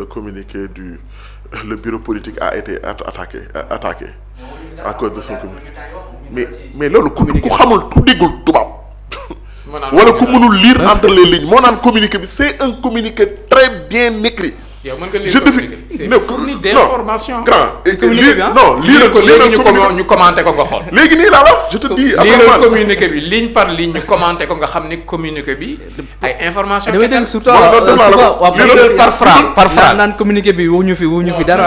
le communiqué le bureau politique a été attaqué à cause de son communiqué mais loolu ku xamul ku déggul tubaab wala ku mënul lire entre les lignes moo naan communiqué bi c'est un communiqué très bien écrit. yow mën nga lire communiqué bi c'est fourni d'informations. grand non lire ko léegi ñu commenté ko nga xool. léegi nii laa wax je te dis. lire communiqué bi ligne par ligne ñu commenté ko nga xam ni communiqué bi ay informations. damay dégg surtout par phrase naan communiqué bi wuñu fi dara.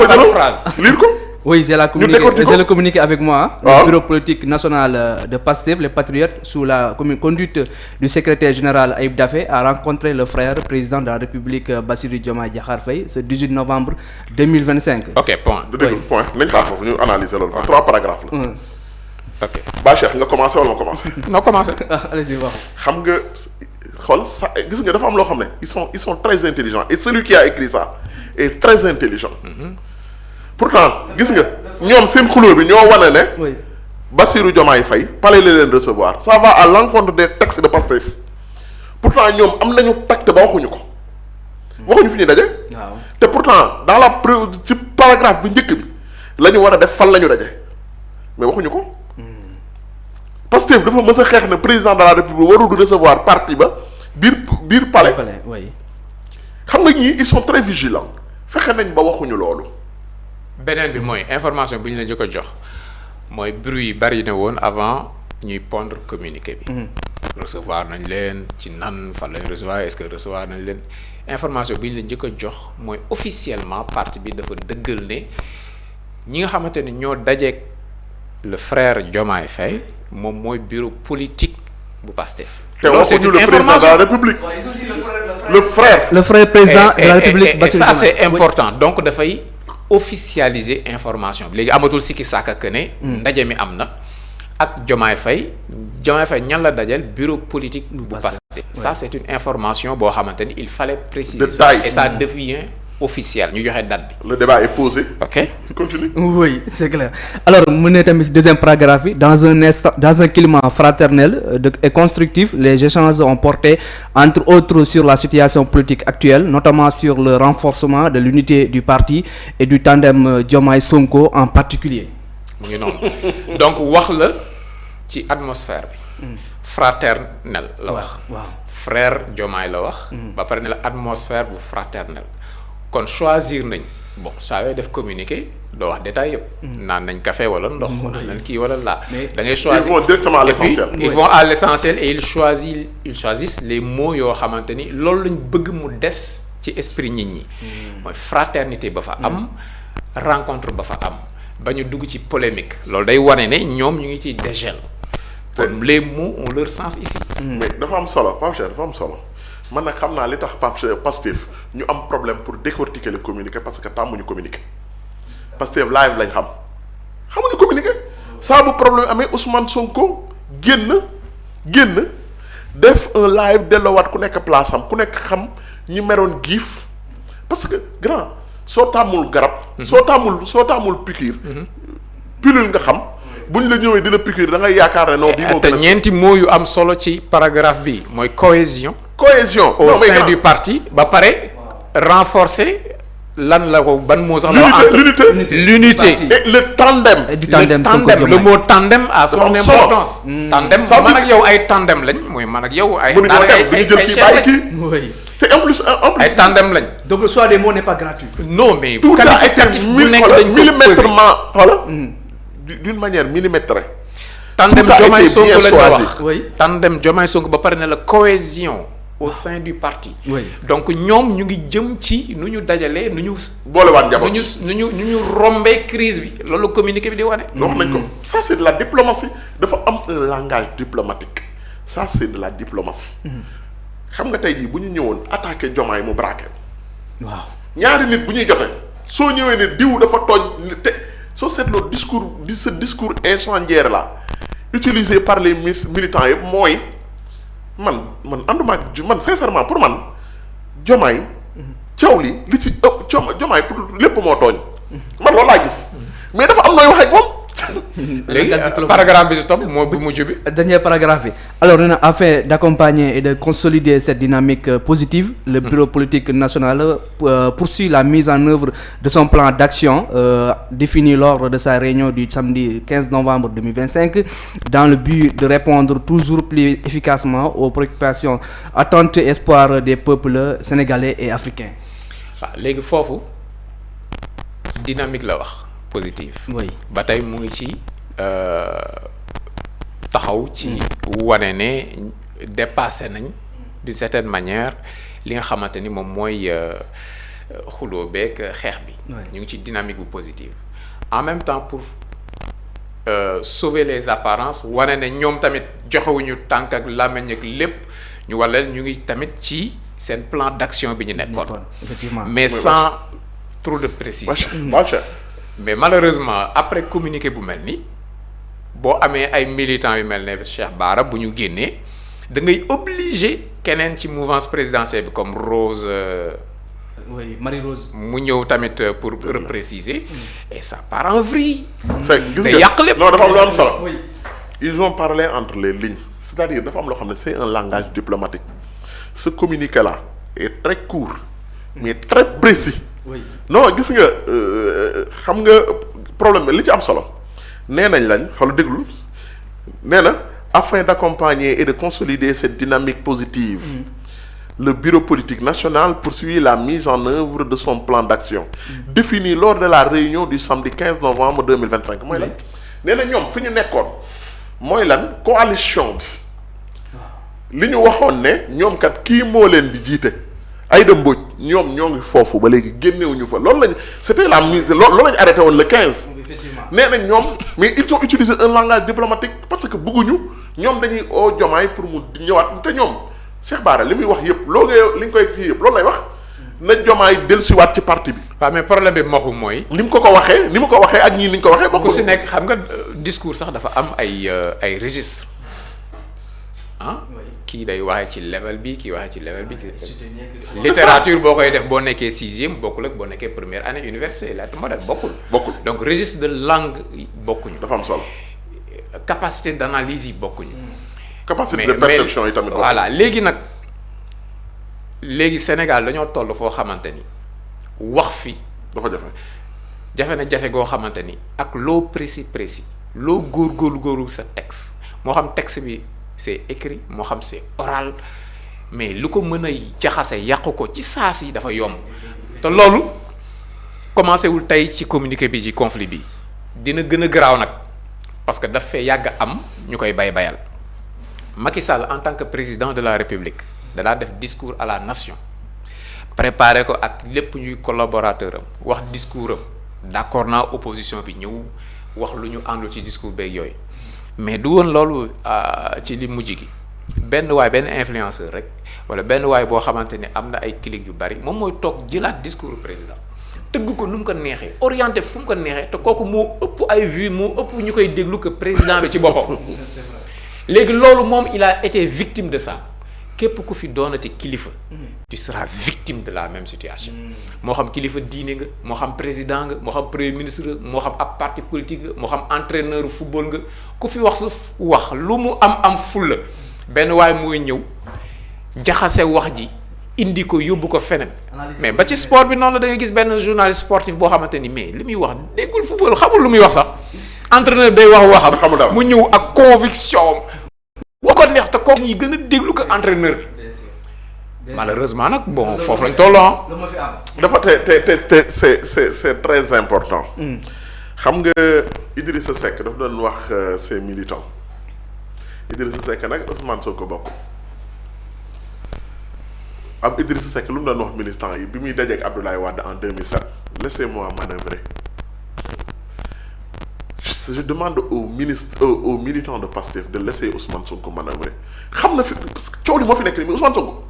par phrase lire ko. Oui, j'ai le communiqué avec moi. Le bureau politique national de PASTEF, les Patriotes, sous la conduite du secrétaire général Ayib Daffé, a rencontré le frère président de la République Bassirou Diomaye Diakhar Faye ce 18 novembre 2025. Ok, point. Point. Nañ xaar foofu ñu analyser loolu. 3 paragraphes la. Ok. Ba Cheikh nga commencé wala ma commencé. non commencé. Allez-y wax. xam nga xool sa gis nga dafa am loo xam ne ils sont très intelligents et celui qui a écrit ça est très intelligent. Pourtant gis nga ñoom seen xuloo bi ñoo wane ne. oui Bassirou Diomaye Faye palais la leen recevoir ça va à l'encontre des textes de Pastef pourtant ñoom am nañu tact ba waxuñu ko waxuñu fi ñuy daje. waaw te pourtant dans la ci paragraphe bi njëkk bi la ñu war a def fan la ñu daje mais waxuñu ko. Pastef dafa mës a xeex ne président de la République warul du recevoir parti ba biir palais. oui. xam nga ñii ils sont très vigilants fexe nañ ba waxuñu loolu. beneen bi mooy information bi ñu la njëkk a jox mooy bruit yi bari na woon avant ñuy pondre communiqué bi. recevoir nañ leen ci nan fan lañ recevoir est-ce que recevoir nañ leen information bi ñu la njëkk a jox mooy officiellement parti bi dafa dëggal ne ñi nga xamante ne ñoo dajeek le frère Diomaye Faye moom mooy bureau politique bu PASTEF. loolu c'est une information de la République. le frère président de la République. et ça c'est important donc dafay. officialiser information bi léegi amatul sikki sàkka que ne ndaje mi am na ak Diomaye Faye ñan la dajal bureau politique bu Pastef ça c'est une information boo xamante ni il fallait préciser ça et ça devient officiel ñu joxe date bi. Le débat est posé. Ok. Continue. Oui, c'est clair. Alors mu ne tamit deuxième paragraphe bi dans un climat fraternel et constructif les échanges ont porté entre autres sur la situation politique actuelle notamment sur le renforcement de l'unité du parti et du tandem Diomaye Sonko en particulier. mu ngi noonu donc wax la ci atmosphère bi. fraternel la wax. waaw frère Diomaye la wax. ba pare ne la atmosphère bu fraternel. kon choisir nañ bon saa yooy def communiqué doo wax détail yëpp. naan nañ café wala ndox. naan nañ kii wala laa. da ngay choisir ils vont directement à l'essentiel. ils vont à l'essentiel et ils choisissent les mots yoo xamante ni loolu lañ bëgg mu des ci esprit nit ñi. mooy fraternité ba fa am. rencontre ba fa am. ba ñu dugg ci polémique loolu day wane ne ñoom ñu ngi ci dégel. kon les mots ont leur sens ici. mais dafa am solo Pape Cheikh dafa am solo. man nag xam naa li tax Pastef ñu am problème pour décortiquer le communiqué parce que tàmmuñu communiqué Pastef live lañ xamuñu communiqué saa bu problème amee Ousmane Sonko génn def un live delloowaat ku nekk place am ku nekk xam ñi meroon giif parce que grand soo tàmmul garab. soo tàmmul piqûre. pilule nga xam. bu ñu la ñëwee di la piqûre da ngay yaakaar ne non bii moo te ñeenti mots yu am solo ci paragraphe bi mooy cohésion au sein du parti ba pare renforcer lan la ko ban moo sax l'unité et le tandem le mot tandem a son importance tandem man ak yow ay tandem lañ mooy man ak yow ay c'est en plus ay tandem lañ donc le choix des mots n'est pas gratuit non mais tout a été millimètrement voilà d'une manière millimétrée. tandem Diomaye Sonko lañ wax tandem Diomaye Sonko ba pare ne la cohésion au sein du parti. donc ñoom ñu ngi jëm ci nu ñu dajalee nu ñu. boolewaat njaboot nu ñu rombee crise bi loolu communiqué bi di wane. wax nañ ko ça c'est de la diplomatie dafa am un langage diplomatique ça c'est de la diplomatie. xam nga tey jii bu ñu ñëwoon attaqué Diomaye mu braqué. waaw ñaari nit bu ñuy jotee soo ñëwee ne diw dafa tooñ te. soo seetloo ce discours incendiaire là utilisé par les militants yëpp mooy man ànduma ak man sincèrement pour man Diomaye coow li ci ëpp Diomaye pour lépp moo tooñ man loolu laa gis mais dafa am nooy wax ak moom léegi paragraphe bi si topp moo bu mujj bi. Dernier paragraphe bi alors nee na afin d'accompagner et de consolider cette dynamique positive le bureau politique national poursuit la mise en œuvre de son plan d'action défini lors de sa réunion du samedi 15 novembre 2025 dans le but de répondre toujours plus efficacement aux préoccupations, attentes et espoirs des peuples sénégalais et africains. waaw léegi foofu dynamique la wax positive. oui ba tey mu ngi ci taxaw ci wane ne dépassé nañ d'une certaine manière li nga xamante ni moom mooy xuloo beeg xeex bi. ñu ngi ci dynamique bu positive en même temps pour sauver les apparences wane ne ñoom tamit joxewuñu tànk ak làmmiñ ak lépp ñu wala ñu ngi tamit ci seen plan d'action bi ñu nekkoon. effectivement mais sans trop de précision. mais malheureusement après communiqué bu mel ni boo amee ay militants yu mel ne Cheikh Bara bu ñu génnee da ngay obligé keneen ci mouvance présidentielle bi comme Rose. oui Marie-Rose. mu ñëw tamit pour repréciser. et ça part en vrille. c'est gis nga yàq lépp. non dafa am lu am solo. ils ont parlé entre les lignes c'est-à-dire dafa am loo xam ne c'est un langage diplomatique ce communiqué là est très court mais très précis. oui non gis nga xam nga problème bi li ci am solo nee nañ lañ xalu déglu nee na afin d'accompagner et de consolider cette dynamique positive. Le bureau politique national poursuit la mise en œuvre de son plan d'action défini lors de la réunion du samedi 15 novembre 2025 mooy lan nee na ñoom fi ñu nekkoon mooy lan coalition bi li ñu waxoon ne ñoom kat kii moo leen di jiite Aïda Mbodj ñoom ñoo ngi foofu ba léegi génnewuñu fa loolu lañu c'était la mise loolu lañu arrêté woon le 15 nee na ñoom mais ils ont utilisé un langage diplomatique parce que bëgguñu ñoom dañuy oo Diomaye pour mu ñëwaat te ñoom Cheikh Bara li muy wax yëpp loo ngay li nga koy kii yëpp loolu lay wax na Diomaye dellusiwaat ci parti bi. waaw mais problème bi maxu mooy. ni mu ko waxee ni mu ko waxee ak ñii ni ñu ko waxee. bokkul ku si nekk xam nga discours sax dafa am ay registre ah. kii day waxee ci level bi kii waxee ci level bi. littérature boo koy def boo nekkee 6e bokkul ak boo nekkee première année université lettres modernes bokkul. donc registre de langue bokkuñu. dafa am solo. capacité d'analyse yi bokkuñu. capacité de perception yi tamit. voilà léegi nag léegi Sénégal dañoo toll foo xamante ni wax fi dafa jafe na jafe goo xamante ni ak loo précis loo góorgóorlu sa texte moo xam texte bi c'est écrit moo xam c'est oral mais lu ko mën a jaxase yàqu ko ci saa si dafa yomb te loolu commencé wul tey ci communiqué bi ci conflit bi dina gën a garaaw nag parce que daf fee yàgg am ñu koy bayal Macky Sall en tant que président de la République danaa def discours à la nation préparé ko ak lépp ñuy collaborateur am wax discours am d'accord naa opposition bi ñëw wax lu ñu àndul ci discours beeg yooyu mais du woon loolu ci li mujj gi benn influenceur rek wala benn waay boo xamante ni am na ay clics yu bari moom mooy toog jëlaat discours président tëgg ko nu mu ko neexee orienté fu mu ko neexee te kooku moo ëpp ay vues moo ëpp ñu koy déglu que président bi ci boppam. léegi loolu moom il a été victime de ça képp ku fi doonati kilifa tu seras victime de la même situation moo xam kilifa diine nga moo xam président nga moo xam premier ministre nga moo xam ab parti politique nga moo xam entraîneur football nga ku fi wax su wax lu mu am fulla benn waay mooy ñëw jaxase wax ji indi ko yóbbu ko feneen mais ba ci sport bi noonu la da ngay gis benn journaliste sportif boo xamante ni mais li muy wax déggul football xamul lu muy wax sax entraîneur day wax waxam mu ñëw ak conviction boo ko neex te kooku ñuy gën a déglu ko entraîneur bi malheureusement nag bon foofu lañ tolloo dafa te c'est très important xam nga Idrissa Seck dafa doon wax ses militants Idrissa Seck nag Ousmane Sonko bokk ab Idrissa Seck lu mu doon wax militants yi bi muy dajeek Abdoulaye Wade en 2007 laissez-moi manœuvrer. Je demande aux militants de Pastef de laisser Ousmane Sonko manœuvrer xam na fi parce que coow li moo fi nekk nii mais Ousmane Sonko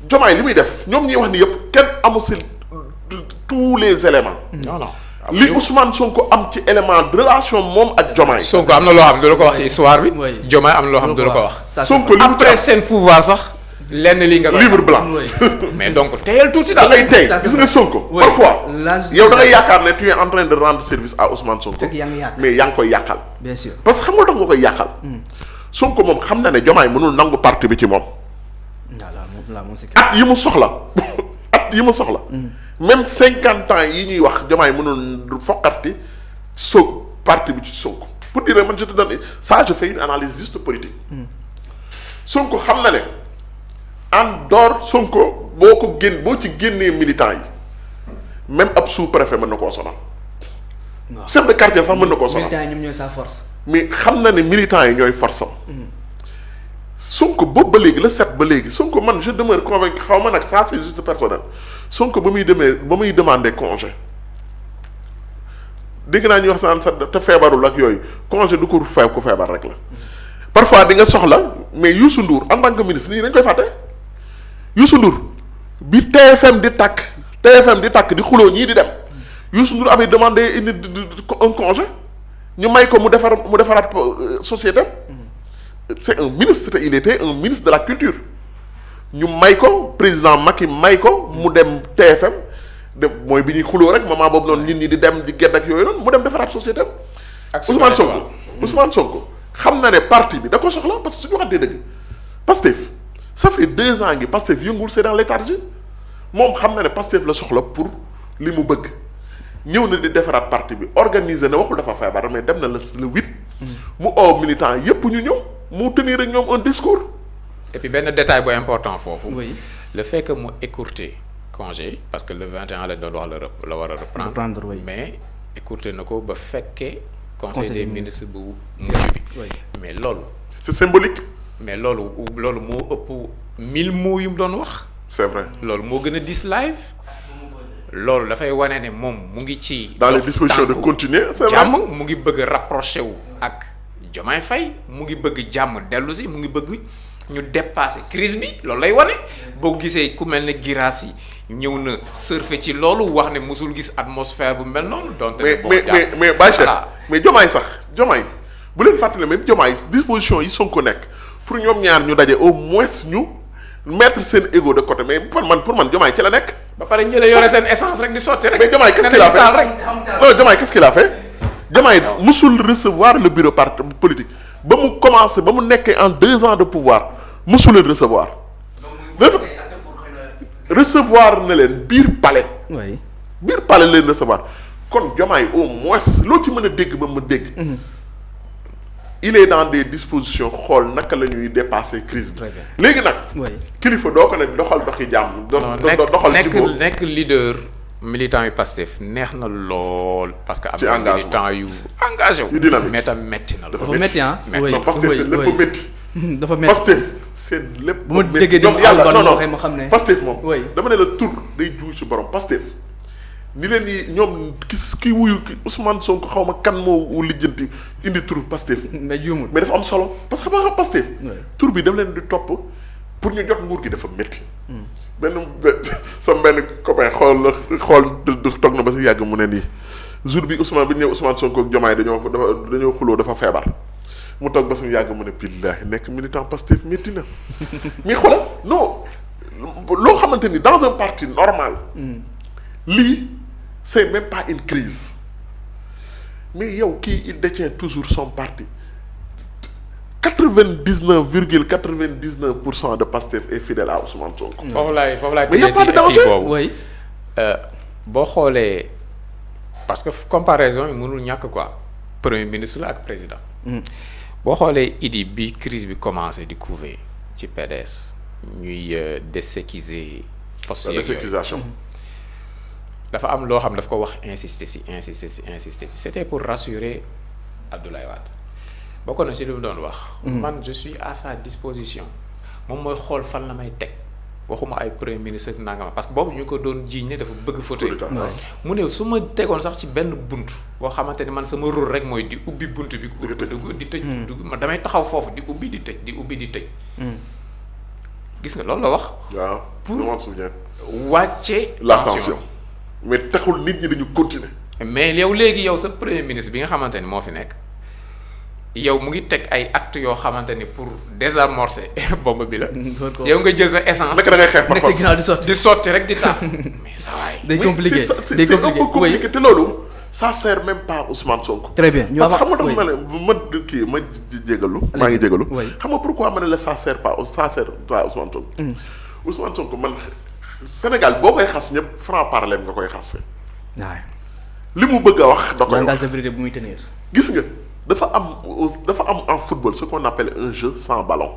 Diomaye li muy def ñoom ñuy wax ni yëpp kenn amu si tous les éléments. non li Ousmane Sonko am ci élément de relation moom ak Diomaye. Sonko am na loo xam ne du la ko wax ci histoire bi. Diomaye am na loo xam ne du la ko wax. Sonko li après seen pouvoir sax. lenn lii nga koy livre blanc. mais donc teyal tuuti da daal. ngay tey Ça, c'est gis nga Sonko. Oui. parfois Là, yow da ngay yaakaar ne tu es en train de rendre service à Ousmane Sonko. Fekk yaa ngi yàq. mais yaa ngi koy yàqal. bien sûr. parce que xam nga tax nga koy yàqal. Sonko moom xam na ne Diomaye mënul nangu parti bi ci moom. là moom c'est at yi mu soxla at yi mu soxla. même 50 ans yi ñuy wax Diomaye mënul foqati parti bi ci Sonko pour dire man je te donne ça je fais une analyse juste politique. Sonko xam na ne en dehors Sonko boo ci génnee militants yi même ab sous-préfet mën na koo sonal. waaw chef de quartier sax mën na koo sonal. militants yi ñoom ñooy sa force. mais xam na ne militants yi ñooy force am. Sonko boobu ba léegi la set ba léegi Sonko man je demeure convaincu xaw ma nag ça c'est juste personnel Sonko ba muy demander congé dégg naa ñuy wax saan sa te feebarul ak yooyu congé du ko ku feebar rek la. parfois di nga soxla mais Youssou Ndour en tant que ministre nii dañ koy fàtte Youssou Ndour bi TFM di takk di xuloo ñii di dem Youssou Ndour avait demandé un congé ñu may ko mu defaraat société. C'est un ministre il était un ministre de la culture ñu may ko président Macky may ko mu dem TFM mooy bi ñuy xuloo rek moment boobu noonu nit ñi di dem di gedd ak yooyu noonu mu dem defaraat société ak Ousmane Sonko xam na ne parti bi da ko soxla parce que suñu waxantee dëgg Pastef ça fait 2 ans ngi Pastef yëngul c'est dans léthargie moom xam na ne Pastef la soxla pour li mu bëgg ñëw na di defaraat parti bi organiser na waxul dafa feebar mais dem na le 8 mu oo militant yépp ñu ñëw mu tenir ak ñoom un discours. et puis benn détail bu important foofu. oui le fait que mu écourté congé parce que le 21 lañ doon wax la war a reprendre. oui. mais écourté na ko ba fekkee. conseil des ministres bu mujj bi. oui. mais loolu. c'est symbolique. mais loolu moo ëpp 1000 mots yu mu doon wax. c'est vrai. loolu moo gën a dis live. loolu dafay wane ne moom mu ngi ci. dans les dispositions de continuer c'est vrai. jàmm mu ngi bëgg a rapproché wu ak Diomaye Faye mu ngi bëgg jàmm dellu si mu ngi bëgg ñu dépasser crise bi loolu lay wane. boo gisee ku mel ne Guirassy ñëw na surfer ci loolu wax ne mosul gis atmosphère bu mel noonu. donc mais Baye Cheikh mais Diomaye bu leen fàttali même Diomaye disposition yi Sonko nekk pour ñoom ñaar ñu daje au moins ñu mettre seen ego de côté mais pour man Diomaye ci la nekk. ba pare ñu la yore seen essence rek di sotti rek. mais Diomaye qu'est-ce qu'il a fait non Diomaye qu'est-ce qu'il a fait. Diomaye musul recevoir le bureau parti politique ba mu commencé ba mu nekkee en 2 ans de pouvoir musul leen recevoir. recevoir na leen biir palais. oui biir palais leen recevoir kon Diomaye au moins loo ci mën a dégg ba ma dégg. il est dans des dispositions xool naka la ñuy dépasser crise bi. léegi nag. oui kilifa doo ko ne doxal doxi jàmm. doxal jubóo nekk leader militant yu Pastef neex na lool. parce que am ci na engagement militant yu engagé wu. yu dynamique mais tam metti na lool. dafa métti ah. non Pastef c'est lépp métti. dafa métti Pastef c'est lépp. bu ma déggee ñoom ni yàlla Alban non waxee ma xam ne. Pastef moom. oui dama ne la tur day juuy ci borom Pastef ni leen yi ñoom ki wuyu Ousmane Sonko xaw ma kan moo lijjanti indi tur Pastef. mais juumul mais dafa am solo parce que xam nga Pastef. oui tur bi daf leen di topp pour ñu jot nguur gi dafa métti. sama benn copain xool toog na ba si yàgg mu ne nii jour bi Ousmane bi ñu ñëw Ousmane Sonko ak Diomaye dañoo xuloo dafa feebar mu toog ba suñu yàgg mu ne billaahi nekk militant Pastef métti na mais xoolal non loo xamante ni dans un parti normal. lii c'est même pas une crise mais yow kii il détient toujours son parti 99,99% de Pastef est fidèle à Ousmane Sonko. foofu laay mais y a pas de danger boobu. oui boo xoolee parce que comparaison yi mënul ñàkk quoi premier ministre la ak président. boo xoolee Idi bi crise bi commencé di couver ci PDS ñuy déséquiser poste yeeg yooyu. déséquisation. dafa am loo xam daf ko wax insister ci c'était pour rassurer Abdoulaye Wade bokk na ci li mu doon wax. man je suis à sa disposition moom mooy xool fan la may teg waxuma ay premier ministre ak nangama parce que boobu ñu ko doon jiiñ ne dafa bëgg fauteuil mu ne su ma tegoon sax ci benn bunt boo xamante ni man sama rôle rek mooy di ubbi bunt bi ku dugg di tëj dugg man damay taxaw foofu di ubbi di tëj di ubbi di tëj gis nga loolu la wax waaw pour je m'en souviens. wàcce la tension mais taxul nit ñi dañu continuer. mais yow léegi yow sa premier ministre bi nga xamante ni moo fi nekk yow mu ngi teg ay actes yoo xamante ni pour désamorcer bombe bi la. yow nga jël sa essence. naka da ngay xeex par nekk si ginnaaw di sotti di sotti rek di taal mais ça va. day compliqué day c'est un peu compliqué te loolu ça sert même pas Ousmane Sonko. très bien ñu parce que xam nga dama ne ma jégalu. maa ngi jégalu. xam nga pourquoi ma ne la ça sert pas Ousmane Sonko. Ousmane Sonko man Sénégal boo koy xas ñëpp franc parler nga koy xas. waaw li mu bëgg a wax da koy wax langage de vérité bu muy tenir. gis nga dafa am en football ce qu'on appelle un jeu sans ballon.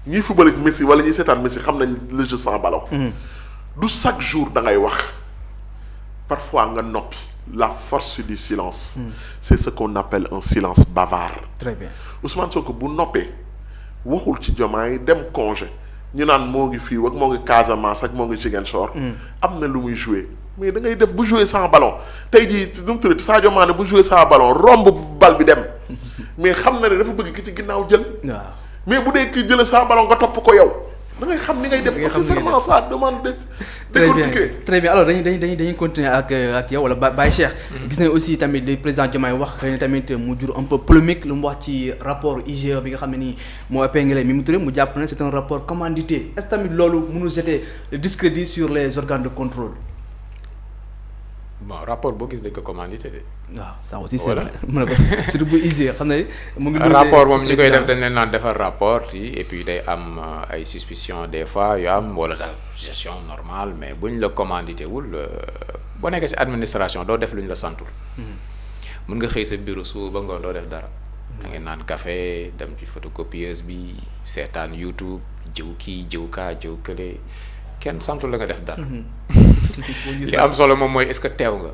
ñiy football ak Messi wala ñiy seetaan Messi xam nañ le jeu sans ballon. du chaque jour da ngay wax. parfois nga noppi la force du silence. C'est ce qu'on appelle un silence bavard. très bien Ousmane Sonko bu noppee waxul ci Diomaye dem congé ñu naan moo ngi fii ak moo ngi Casamance ak moo ngi Ziguinchor. am na lu muy joué mais da ngay def bu joué sans ballon tey jii nu mu tuddati Sadio Mané bu joué sans ballon romb bal bi dem mais xam na ne dafa bëgg ki ci ginnaaw jël. waaw mais bu dee ki jëlee sans ballon nga topp ko yow. da ngay xam ni ngay def nécessairement ça demande de décortiquer. Très bien alors dañuy continuer ak yow wala Baye Cheikh. gis nañ aussi tamit li président Diomaye wax xëy na tamit mu jur un peu polémique lu mu wax ci rapport IGE bi nga xam ne nii moo épinglé Mimi Touré mu jàpp ne c'est un rapport commandité est-ce que tamit loolu mënul jeter le discrédit sur les organes de contrôle. bon rapport boo gis dañ ko commandité de. waaw ça aussi c'est vrai mu ne ko surtout bu IGE xam ne mu ngi. rapport moom ñi koy def dañ leen naan defar rapport yi et puis day am ay suspicion des fois yu am wala daal gestion normale mais buñ la commandité wul boo nekkee ci administration doo def lu ñu la santul. mën nga xëy sa bureau su ba ngoon doo def dara. da ngay naan café dem ci photocopieuse bi seetaan YouTube jëw kii jëw kaa jëw kële kenn santul la nga def dara. li am solo moom mooy est-ce que teew nga.